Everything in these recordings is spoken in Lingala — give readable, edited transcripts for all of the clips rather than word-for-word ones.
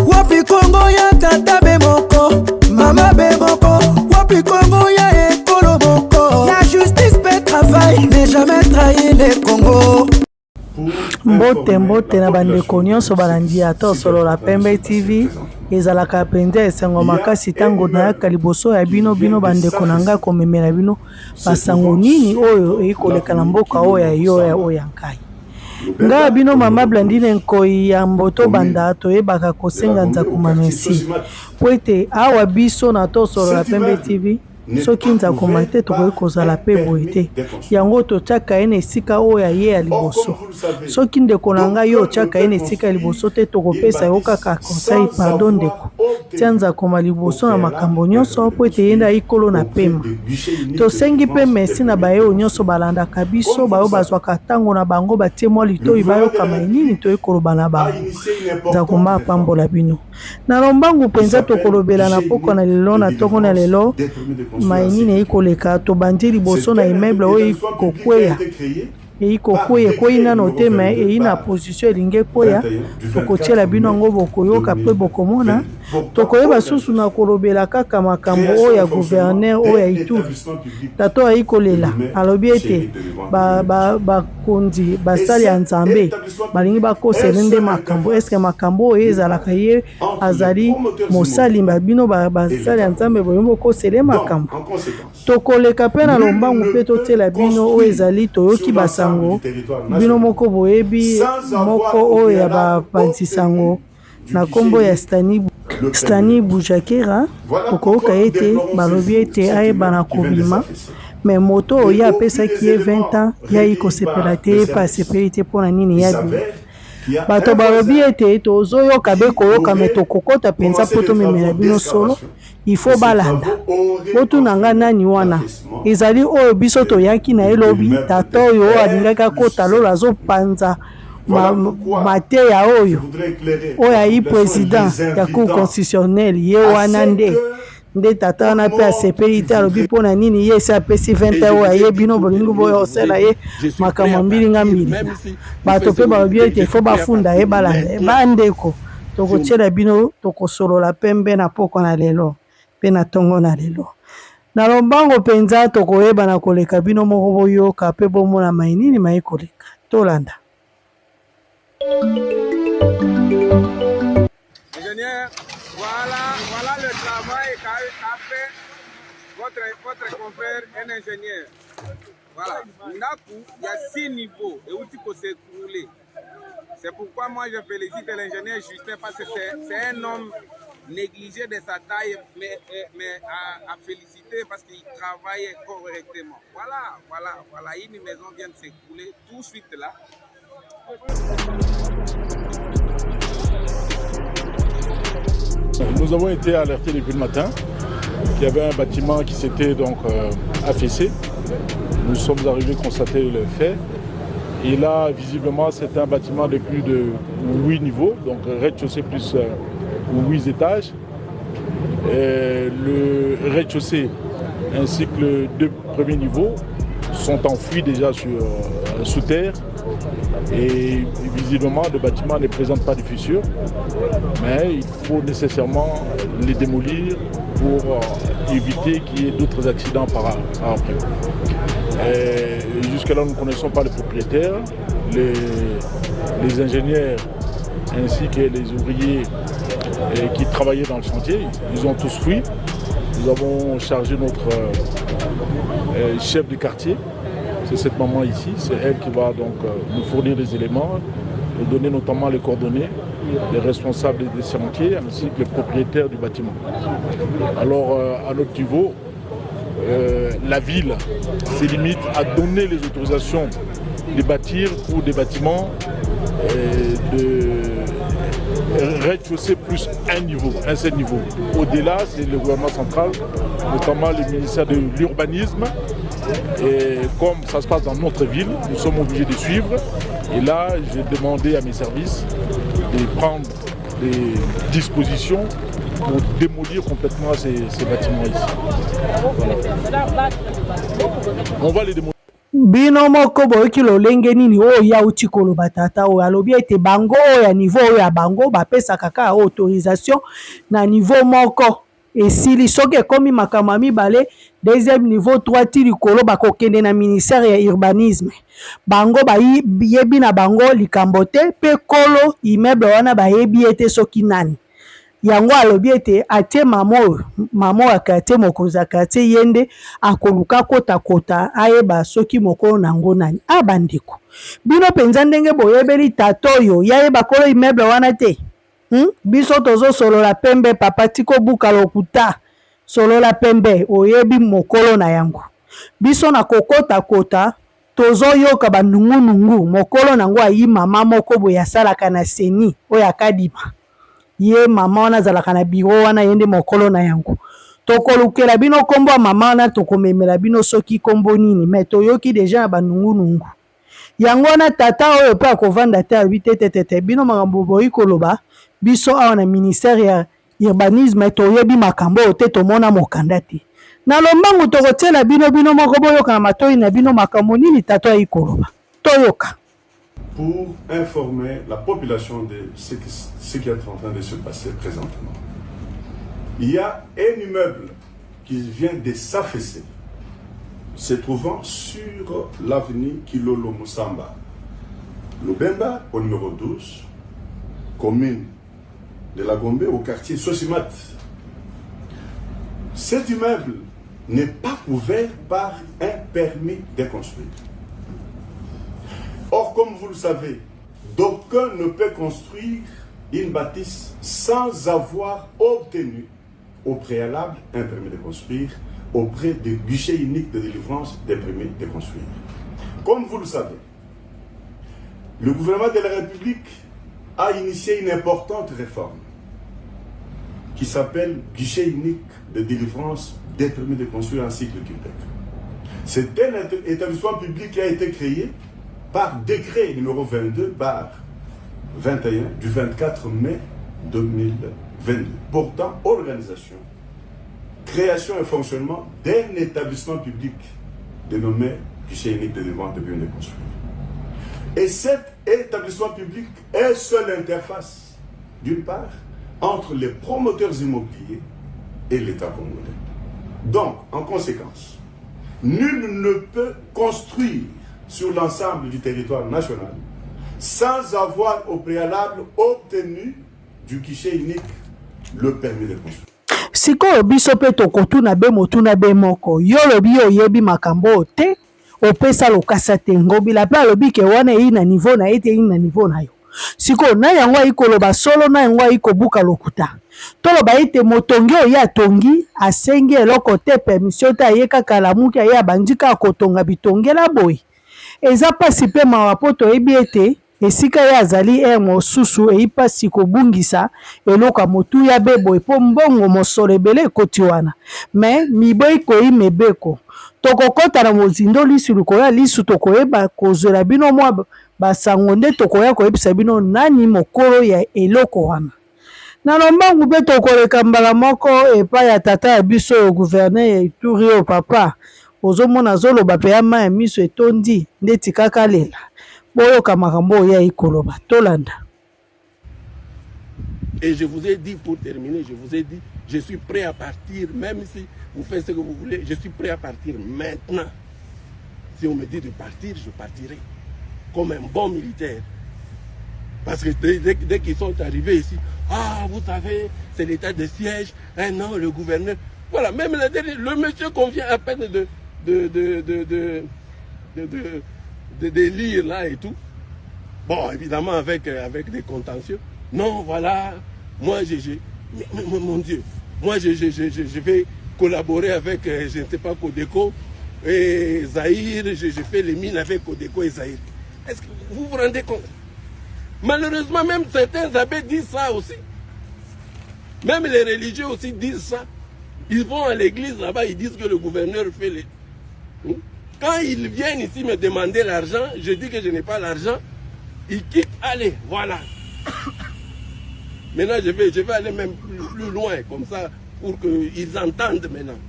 Wapi Kongo ya tata bemoko, mama bemoko. Wapi Kongo ya ekolo moko. La justice peut travailler, ne jamais trahir le Congo. Mbote na bandeko nyonso balandi ata solo la Pembe TV ezalaka penza esengo makasi tango nayaka liboso ya bino bandeko na nga komemela bino basango nini oyo ekoleka na mboka oyo ya nkai nga bino mama Blandine Nkoi ya mboto banda toyebaka kosenga nzakuma merci po ete awa biso na to solo la Pembe TV soki nzakuma te tokoki kozala pe boye te yango totiaka ye na esika oyo ye ya liboso soki ndeko na ngai yo otiaka ye na esika ya liboso te tokopesa yo kaka conseil pardon ndeko tia nzakuma liboso na makambo nyonso po ete ye nde ayikolo na pema tosengi mpe merci na bayo nyonso balandaka biso bayo bazwaka ntango na bango batie mwa litoyi bayokama nini toyekoloba na bango nzakuma apambola bino na lombangu mpenza tokolobela na poko na lelo na ntongo na lelo maini ekoleka tobandi liboso na immeuble oyo kokweya eikokweya kwei nano te me eina position elinge kweya tokotiela bino yango bokoyoka mpe bokomona tokoyeba susu na kolobela kaka makambo oyo ya gouverneur oyo ya Ituri tato aikolela alobi ete bakonzi basali ya Nzambe balingi bakosela nde makambo eske makambo oyo ezalaka ye azali mosali bino basali ya Nzambe boyombo kosela makambo tokoleka mpe na lombangu mpe totiela bino oyo ezali toyoki basango bino moko boyebi moko oyo ya bapanzisango na kombo ya Stani Bujakera tokoyoka ete balobi ete ayeba na kobima me moto oyo apesaki ye 20 ans yai kosepela te pa asepeli te mpona nini yabi bato balobi ete tozoyoka be koyoka me tokokota mpenza mpo tomemela bino solo ifo balanda botuna nga nani wana ezali oyo biso toyaki na elobi tata oyo alingaki akota lolo azopanza mateya oyo ayi président ya cour constitutionnelle ye wana nde tata wana mpe asepeli te alobi mpona nini ye esi apesi 20 oyo ayebi no bolingi boyo osala ye makambo mbilinga mbilina bato mpe balobi ete fo bafunda ye balanda bandeko tokotiela bino tokosolola pembe na poko na lelo mpe na ntongo na lelo na lombango mpenza tokoyeba na koleka bino moko boyoka mpe bomona mai nini mai koleka tolanda. Ingénieur, voilà le travail qu'a fait votre confrère, un ingénieur. Voilà, Ndaku, il y a 6 niveaux et où tu peux s'écrouler. C'est pourquoi moi je félicite l'ingénieur Justin parce que c'est un homme négligé de sa taille, mais à féliciter parce qu'il travaille correctement. Voilà, une maison vient de s'écrouler tout de suite là. Nous avons été alertés depuis le matin qu'il y avait un bâtiment qui s'était donc affaissé. Nous sommes arrivés constater le fait. Et là, visiblement, c'est un bâtiment de plus de 8 niveaux, donc rez-de-chaussée plus 8 étages. Et le rez-de-chaussée ainsi que les 2 premiers niveaux sont enfouis déjà sous terre. Et visiblement, le bâtiment ne présente pas de fissures, mais il faut nécessairement les démolir pour éviter qu'il y ait d'autres accidents par après. Jusqu'à-là, nous ne connaissons pas les propriétaires, les ingénieurs ainsi que les ouvriers qui travaillaient dans le chantier. Ils ont tous fui. Nous avons chargé notre chef de quartier. C'est cette maman ici, c'est elle qui va donc nous fournir les éléments, nous donner notamment les coordonnées des responsables des chantiers ainsi que les propriétaires du bâtiment. Alors à notre niveau, la ville se limite à donner les autorisations de bâtir pour des bâtiments de rez-de-chaussée plus un seul niveau. Au-delà, c'est le gouvernement central, notamment le ministère de l'urbanisme. Et comme ça se passe dans notre ville, nous sommes obligés de suivre. Et là, j'ai demandé à mes services de prendre des dispositions pour démolir complètement ces bâtiments ici. Voilà. On va les démolir. bino moko boyoki lolenge nini oyo yauti koloba tata oyo alobi ete bango oyo ya niveau oyo ya bango bapesaka kaka autorisation na niveau moko esili soki ekomi makambo ya mibale deuxième niveau 3 ti likolo bakokende na ministère ya urbanisme bango bayebi na bango likambo te mpe kolo immeuble wana bayebi ete soki nani yango alobi ete atie mama ya quartier mokonzi ya quartier ye nde akoluka kotakota ayeba soki mokolo nango nani bandeko bino mpenza ndenge boyebeli tata oyo yayeba kolo immeuble wana te biso tozosolola pembe papa tiko buka lokuta solola pembe oyebi mokolo na yango biso na kokotakota tozoyoka banungunungu mokolo nango ayi mama moko boye asalaka na seni oyo akadima ye mama wana azalaka na biro wana ye nde mokolo na yango tokolukela bino kombo ya mama wana tokomemela bino soki kombo nini me toyoki deja na banungunungu yango wana tata oyo mpe akovanda te alobi tetetete bino makambo boyi koloba biso awa na ministère ya urbanisme toyebi makambo oyo te tomona mokanda te na lombangu tokotiela bino moko boyoka na matoi na bino makambo nini tata ayi koloba toyoka. Pour informer la population de ce qui est en train de se passer présentement. Il y a un immeuble qui vient de s'affaisser, se trouvant sur l'avenue Kilolo Moussamba, Lubemba au numéro 12, commune de la Gombe au quartier Sosimat. Cet immeuble n'est pas couvert par un permis de construire. Or, comme vous le savez, d'aucuns ne peut construire une bâtisse sans avoir obtenu au préalable un permis de construire auprès du guichet unique de délivrance des permis de construire. Comme vous le savez, le gouvernement de la République a initié une importante réforme qui s'appelle guichet unique de délivrance des permis de construire ainsi que le Québec. C'est un établissement public qui a été créé par décret numéro 22/21 du 24 mai 2022, portant organisation, création et fonctionnement d'un établissement public dénommé guichet unique de délivrance des permis de construire. Et cet établissement public est seule interface, d'une part, entre les promoteurs immobiliers et l'État congolais. Donc, en conséquence, nul ne peut construire sur l'ensemble du territoire national sans avoir au préalable obtenu du guichet unique le permis de construire. Sikoyo biso pe tokotuna be motuna be moko yo lobi oyebi makambo te opesa lokasa te ngobila pe alobi ke wana yi na niveau na ete yi na niveau na yo sikoyo na yango ayi koloba solo na yango ayi kobuka lokuta toloba ete motongi oyo atongi asengi eloko te permission te aye kaka lamuki aye abandika akotonga bitongela boye eza pasi pe mawa po toyebi ete esika ye azali mosusu eyi pasi kobungisa eloko motuya be boye po mbongo mosolo ebele ekoti wana me miboyi koyi mebeko tokokota na mozindo lisu likoya lisu tokoyeba kozwela bino mwa basango nde tokoya koyebisa bino nani mokolo ya eloko wana na lombangu mpe tokoleka mbala moko epai ya tata ya biso oyo gouverneur ya Ituri oyo papa ozomona azoloba mpe ya mai ya miso etondi ndeti kaka lela boyoka makambo oyo ya ikoloba tolanda. Et je vous ai dit, pour terminer, je vous ai dit, je suis prêt à partir, même si vous faites ce que vous voulez, je suis prêt à partir maintenant. Si on me dit de partir, je partirai. Comme un bon militaire. Parce que dès qu'ils sont arrivés ici, ah, vous savez, c'est l'état de siège, hein, non, le gouverneur. Voilà, même le monsieur qu'on vient à peine de lire là et tout. Bon, évidemment, avec des contentieux. Non, voilà, moi, mais, mon Dieu, moi, je vais collaborer avec, je ne sais pas, Codeco et Zahir, je fais les mines avec Codeco et Zahir. Est-ce que vous vous rendez compte? Malheureusement, même certains abbés disent ça aussi. Même les religieux aussi disent ça. Ils vont à l'église là-bas, ils disent que le gouverneur fait les... Quand ils viennent ici me demander l'argent, je dis que je n'ai pas l'argent, ils quittent, allez, voilà. Maintenant, je vais aller même plus loin, comme ça, pour qu'ils entendent maintenant.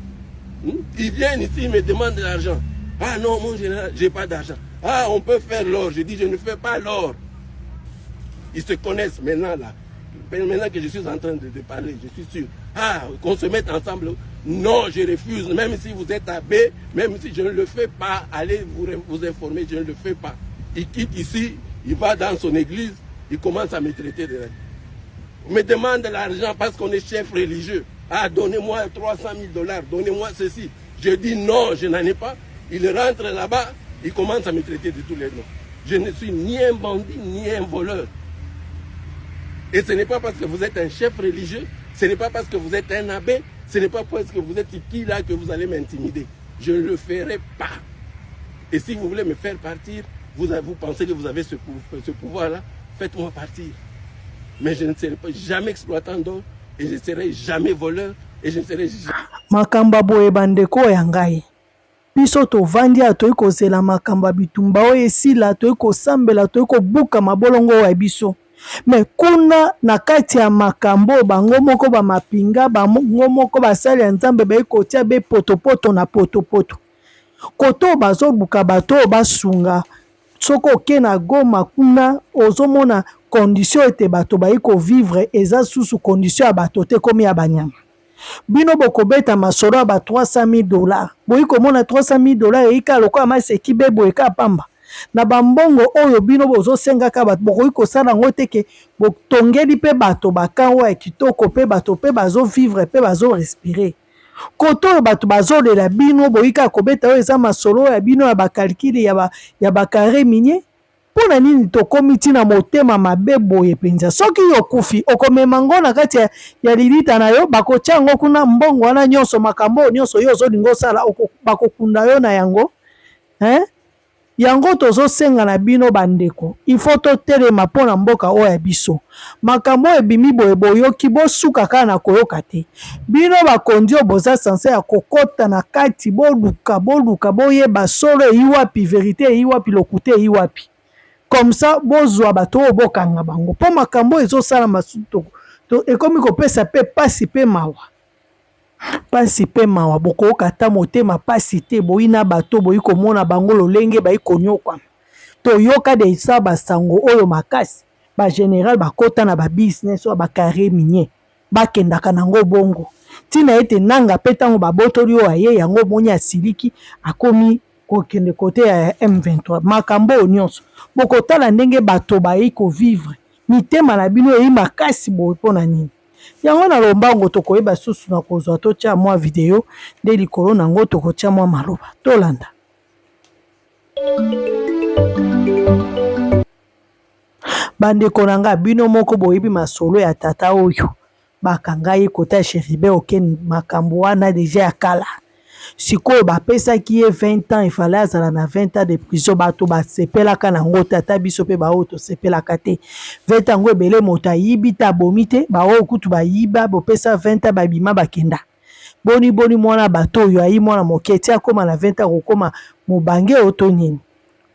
Ils viennent ici, ils me demandent de l'argent. Ah non, mon général, j'ai pas d'argent. Ah, on peut faire l'or. Je dis, je ne fais pas l'or. Ils se connaissent maintenant là. Maintenant que je suis en train de parler, je suis sûr. Ah, qu'on se mette ensemble. Non, je refuse. Même si vous êtes abbé, même si je ne le fais pas, allez vous informer, je ne le fais pas. Il quitte ici, il va dans son église, il commence à me traiter de... On me demande de l'argent parce qu'on est chef religieux. Ah, donnez-moi 300 000 $, donnez-moi ceci. Je dis non, je n'en ai pas. Il rentre là-bas, il commence à me traiter de tous les noms. Je ne suis ni un bandit, ni un voleur. Et ce n'est pas parce que vous êtes un chef religieux, ce n'est pas parce que vous êtes un abbé, ce n'est pas parce que vous êtes qui là que vous allez m'intimider. Je ne le ferai pas. Et si vous voulez me faire partir, vous pensez que vous avez ce pouvoir-là, faites-moi partir. Mais je ne serai pas jamais exploitant d'or, et je ne serai jamais voleur, et je ne serai jamais... Makamba boye bandeko ya ngai. Biso tovandi atoyi kozela makamba bitumba oyo esila toyi kosambela toyi kobuka mabolongo ya biso. Me kuna na kati ya makambo bango moko ba mapinga bango moko basali ya nzambe bayi kotia be potopoto na potopoto. Koto bazobuka bato basunga soko oke na Goma kuna ozomona condition ete bato bayi ko vivre eza susu condition ya bato te komi ya banyama. Bino bokobeta masolo ya ba 300 000 $. Boyi komona 300 000 $ eika lokola maseki bebo eka pamba. Na bambongo oyo bino bozosengaka bato bokoki kosala yango te ke botongeli mpe bato bakango ya kitoko mpe bato mpe bazovivre mpe bazorespire. Koto oyo bato bazolela bino boyika kobeta oyo eza masolo ya bino ya bakalkili ya bakare minier. Pona nini tokomi ntina motema mabe boye penza soki okufi okomema ngo na kati ya lilita na yo bakotia yango kuna mbongo wana nyonso makambo nyonso yo ozolinga osala bakokunda yo na yango yango tozosenga na bino bandeko il faut totelema mpona mboka oyo ya biso makambo ebimi boye boyoki bosuka kaka na koyoka te bino bakondi oyo boza sanse ya kokota na kati boluka boyeba solo eyi wapi verite eyi wapi lokute eyi wapi. Comme ça, bozwa bato oyo bokanga bango. Po makambo ezosala masuto. Ekomi kopesa pe pasi pe mawa. Pasi pe mawa. Boko kata motema pasi te. Boyi na bato boyi komona bango lolenge bayi konyokwa. To yoka de isa basango oyo makasi. Ba général bakota na ba business oyo bakare minier. Bakendaka nango bongo. Tina ete nanga petango babotoli oyo aye yango moni asiliki akomi kokende kote ya M23 makambo nyonso bokotala ndenge bato bayi ko vivre mitema na bino eyi makasi boye mpona nini yango na lombango tokoyeba susu na kozwa totia mwa video nde likolo nango tokotia mwa maloba tolanda. Bandeko na nga bino moko boyebi masolo ya tata oyo bakanga ye kota ya Cheribe oken makambo wana deja ya kala. Sikoyo bapesaki ye 20 ans ifale azala na 20 ans de prison bato basepelaka nango tata biso pe baoyo tosepelaka te 20 ans ngo ebele moto ayibi te abomi te baoyo kutu bayiba bopesa 20 ans babima bakenda boni mwana bato oyo ayi mwana moke ti akoma na 20 ans kokoma mobange oyo to nini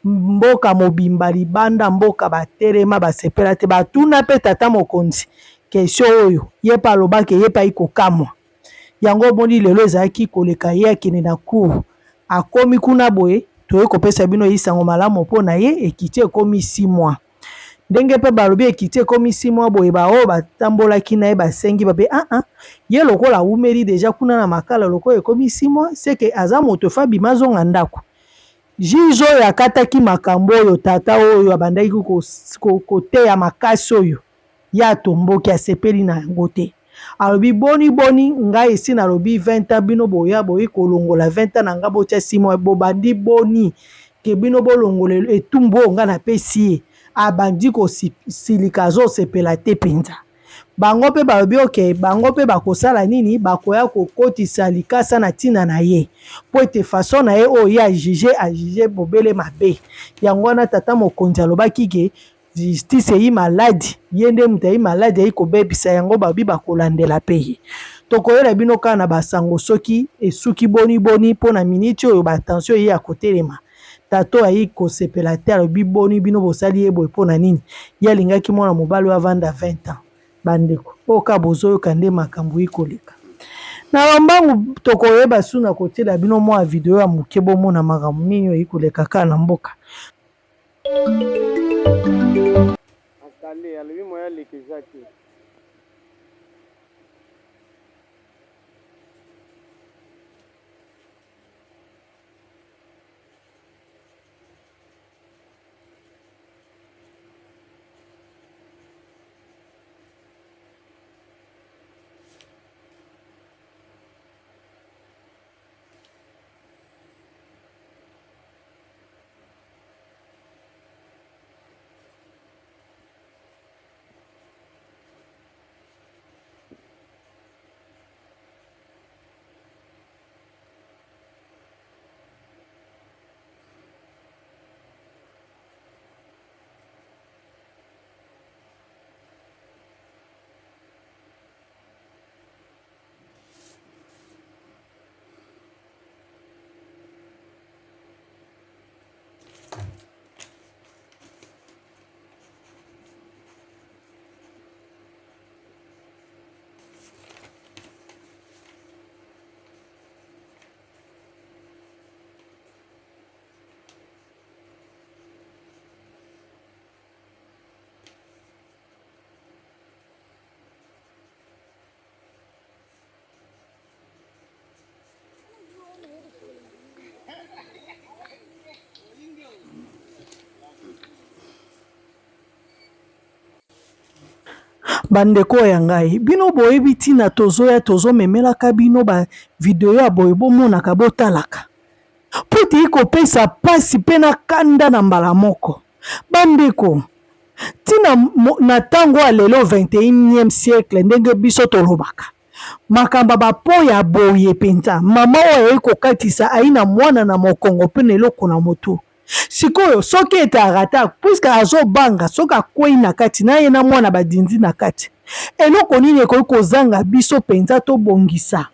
mboka mobimba libanda mboka batelema basepela te batuna pe tata mokonzi question oyo ye pa alobaki ye pa ikokamwa yango boni lelo ezalaki koleka ye akende na cour akomi kuna boye toye kopesa bino yisango malamu mpona ye ekiti ekomi 6 mois ndenge mpe balobi ekiti ekomi 6 mois boye baoyo batambolaki na ye basengi bape ye lokola awumeli deja kuna na makala lokola ekomi 6 mois seke aza moto fa bima azonga ndako juge oyo akataki makambo oyo tata oyo abandaki koteya makasi oyo ye atomboki asepeli na yango te alobi boni ngai esi nalobi 20 ans bino boya boyi kolongola 20 ans na nga botia 6 mois bobandi boni ke bino bolongola etumbu oyo nga napesi ye abandi kosilika azosepela te mpenza bango mpe balobi oke bango mpe bakosala nini bakoya kokotisa likasa na ntina na ye po ete fason na ye oyo ye ajuge bobele mabe yango wana tata mokonzi alobaki ke justice eyi maladi ye nde moto ayi maladi ayi kobebisa yango babi bakolandela pe ye tokoyela bino kaka na basango soki esuki boni mpona miniti oyo batension eyi ya kotelema tato ayi kosepela te alobi boni bino bosali ye boye mpona nini ye alingaki mwana mobali oyo avanda 20 ans bandeko oyo ka bozoyoka nde makambo eyi koleka na bambangu tokoyeba suna kotela bino mwa video ya moke bomona makambo nini oyi koleka kaka na mboka. Akale alobi moya lekeza te. Bandeko ya ngai bino boyebi ntina tozoya tozomemelaka bino bavideo ya boye bomonaka botalaka mpo ete kopesa pasi mpe na kanda na mbala moko. Bandeko ntina na ntango ya lelo 21e siècle ndenge biso tolobaka makambo bapo ya boye mpenza mama oyo ayi kokatisa ayi na mwana na mokongo mpe na eloko na motu sikoyo soki ete arata puiske azobanga soki akwei na kati na ye na mwana badindi na kati eloko nini ekoki kozanga biso mpenza tobongisa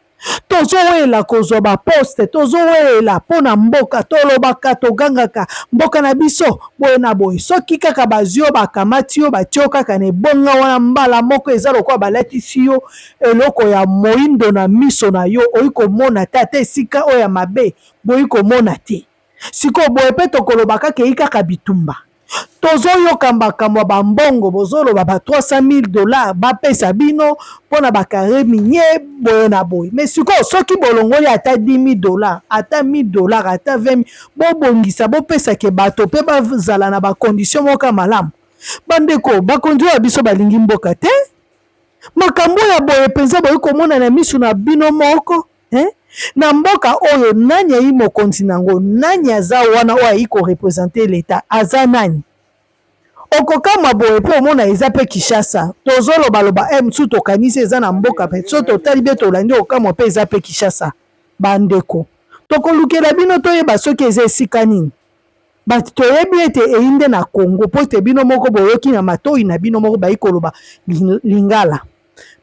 tozowela kozwa baposte tozowela mpo na mboka tolobaka togangaka mboka na biso boye na boye soki kaka bazwi yo bakamati yo batie yo kaka na ebonga wana mbala moko eza lokola balatisi yo eloko ya moindo na miso na yo oyi komona te ata esika oyo ya mabe boyi komona te. Siko boye mpe tokoloba kaka eyi kaka bitumba tozoyoka makambo ya bambongo bozoloba ba $300,000 bapesa bino mpona bakare minye boye na boye me sikoyo soki bolongoli ata $10,000 ata $1,000 ata 20 bobongisa bopesake bato mpe bazala na bakondisio moko malamu. Bandeko bakonzi oyo biso balingi mboka te makambo ya boye mpenza boyi komona na misu na bino moko na mboka oyo nani ayi mokonzi nango nani aza wana oyo ayi korepresente leta aza nani okokama boye mpe omona eza mpe Kinshasa tozolobaloba msu tokanisi eza na mboka mpe so totali mpe tolandi okama mpe eza mpe Kinshasa. Bandeko tokolukela bino toyeba soki eza esika nini bati toyebi ete eyinde na Congo mpo ete bino moko boyoki na matoi na bino moko bayi koloba lingala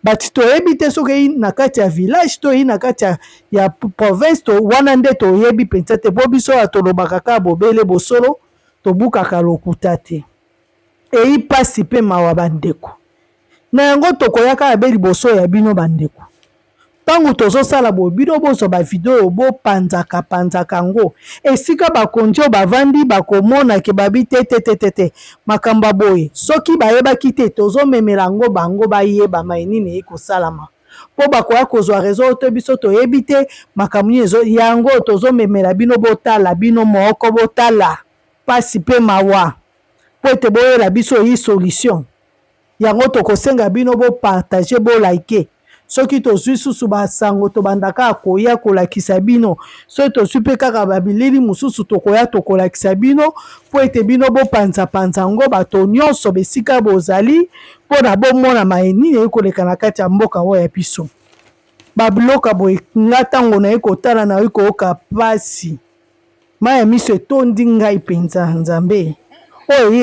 bati toyebi te soki eyi na kati ya village to eyi na kati ya province to wana nde toyebi mpenza te mpo biso ya tolobaka kaka bobele bosolo tobukaka lokuta te eyi pasi mpe mawa bandeko na yango tokoyaka ya be liboso ya bino bandeko ntango tozosala boye bino bozwa bavideo bopanzaka yango esika bakonzi oyo bavandi bakomona ke babi te makambo ya boye soki bayebaki te tozomemela yango bango bayeba mai nini eyi kosalama mpo bakoya kozwa rezo to biso toyebi te makambo nini yango tozomemela bino botala bino moko botala pasi mpe mawa mpo ete boyela biso eyi solution yango tokosenga bino bopartage bolike soki tozwi susu basango tobandaka koya kolakisa bino soki tozwi mpe kaka babilili mosusu tokoya tokolakisa bino mpo ete bino bopanzapanza yango bato nyonso besika bozali mpo na bomona mai nini eyi koleka na kati ya mboka oyo ya biso babiloka boye nga ntango naye kotala naye koyoka pasi mai ya miso etondi ngai mpenza nzambe oyo eyi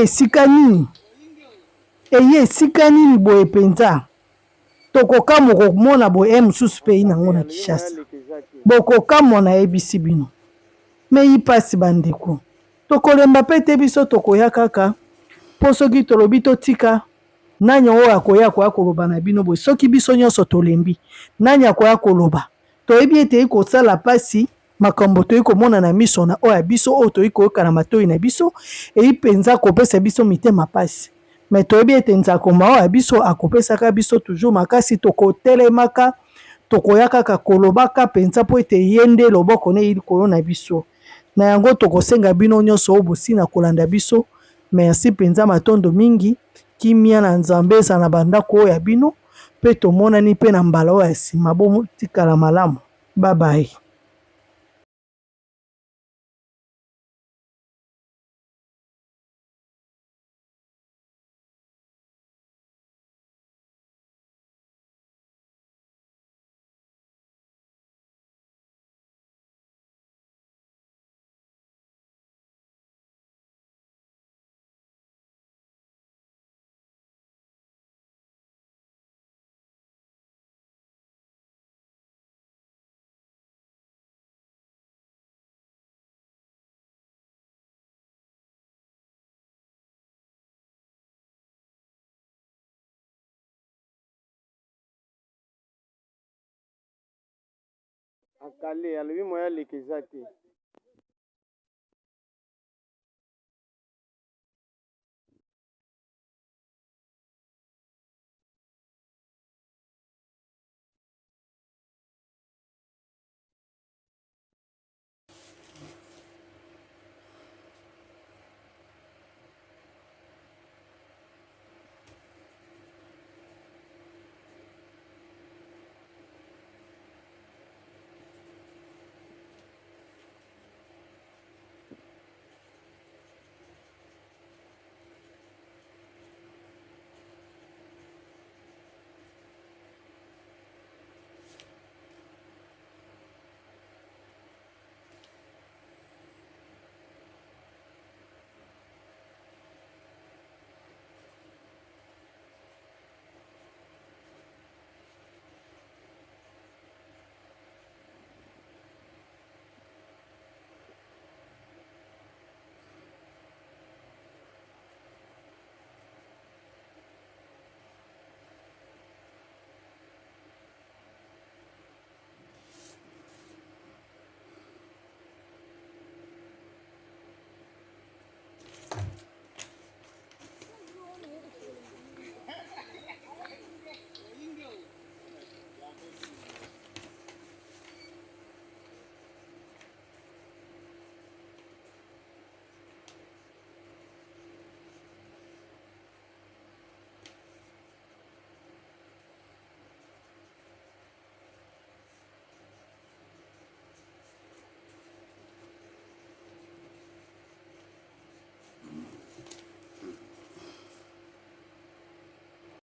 esika nini boye mpenza tokokamwa komona boye mosusu mpe eyi nango na Kinshasa bokokamwa nayebisi bino meyi pasi bandeko tokolemba mpe te biso tokoya kaka mpo soki tolobi totika nani oyo akoya koloba na bino boye soki biso nyonso tolembi nani akoya koloba toyebi ete kosala pasi makambo toyi komona na miso na oyo ya biso oyo toyi koyoka na matoi na biso eyi mpenza kopesa biso mitema pasi me toyebi ete nzakoma oyo ya biso akopesaka biso toujours makasi tokotelemaka tokoya kaka kolobaka mpenza mpo ete ye nde loboko ne eyi likolo na biso na yango tokosenga bino nyonso oyo bosina kolanda biso merci mpenza matondo mingi kimia na nzambe eza na bandako oyo ya bino mpe tomonani mpe na mbala oyo ya nsima botikala malamu babaye. akale alobi moya leka eza te